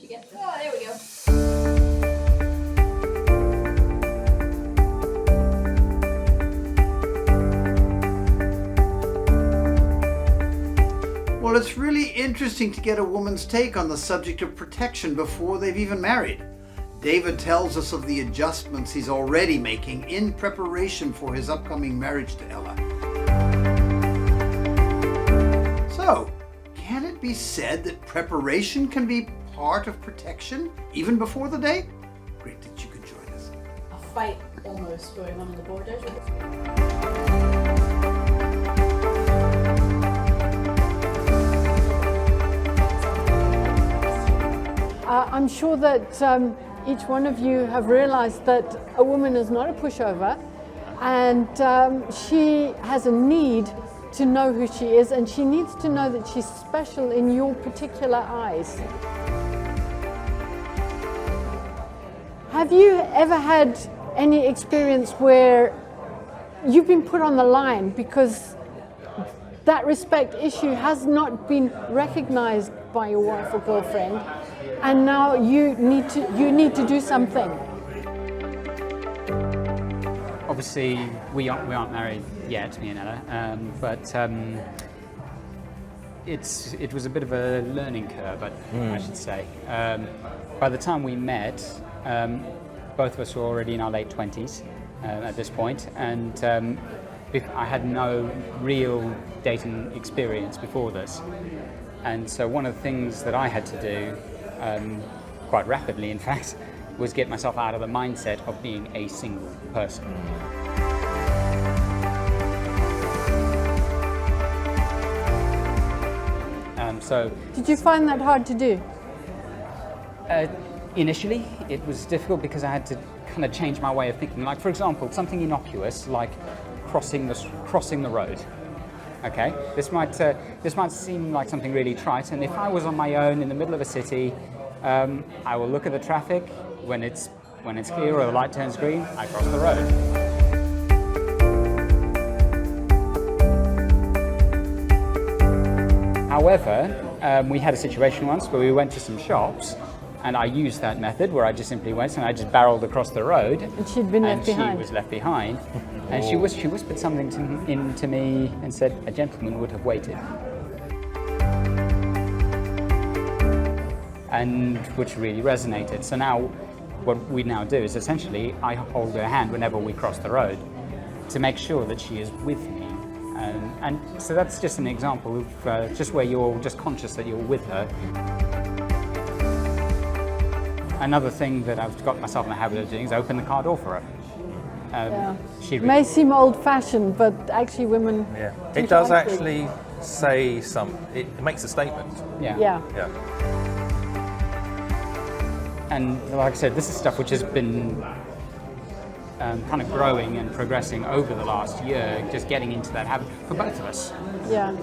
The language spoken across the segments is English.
she get? Oh, there we go. Well, it's really interesting to get a woman's take on the subject of protection before they've even married. David tells us of the adjustments he's already making in preparation for his upcoming marriage to Ella. So, can it be said that preparation can be part of protection even before the date? Great that you could join us. A fight almost going on the board. I'm sure that each one of you have realized that a woman is not a pushover, and she has a need to know who she is, and she needs to know that she's special in your particular eyes. Have you ever had any experience where you've been put on the line because that respect issue has not been recognized by your wife or girlfriend, and now you need to do something? Obviously, we aren't married yet, me and Ella, but it was a bit of a learning curve, I should say. By the time we met, both of us were already in our late 20s at this point, and I had no real dating experience before this. And so one of the things that I had to do, quite rapidly in fact, was get myself out of the mindset of being a single person. So, did you find that hard to do? Initially, it was difficult because I had to kind of change my way of thinking. Like, for example, something innocuous like crossing the road. Okay, this might seem like something really trite, and if I was on my own in the middle of a city, I will look at the traffic. When it's clear or the light turns green, I cross the road. However, we had a situation once where we went to some shops, and I used that method where I just simply went and I just barreled across the road. And she'd been left behind. She was left behind, and she whispered something to me and said, "A gentleman would have waited." And which really resonated. So now, what we now do is essentially I hold her hand whenever we cross the road to make sure that she is with me. And so that's just an example of just where you're just conscious that you're with her. Another thing that I've got myself in the habit of doing is open the car door for her. She really may seem old-fashioned, but actually women... Yeah, it does actually say it makes a statement. Yeah. And like I said, this is stuff which has been kind of growing and progressing over the last year, just getting into that habit for both of us. Yeah.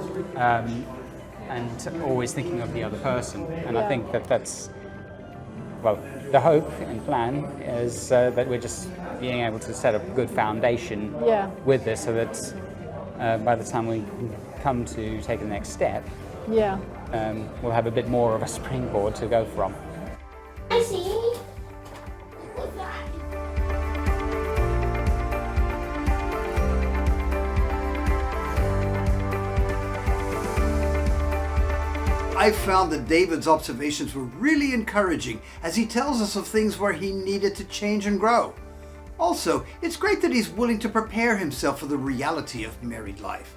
And always thinking of the other person. And I think that's, well, the hope and plan is that we're just being able to set up a good foundation with this, so that by the time we come to take the next step, we'll have a bit more of a springboard to go from. I see. What's that? I found that David's observations were really encouraging as he tells us of things where he needed to change and grow. Also, it's great that he's willing to prepare himself for the reality of married life.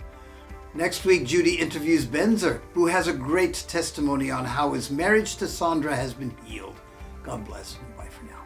Next week, Judy interviews Benzer, who has a great testimony on how his marriage to Sandra has been healed. God bless, and bye for now.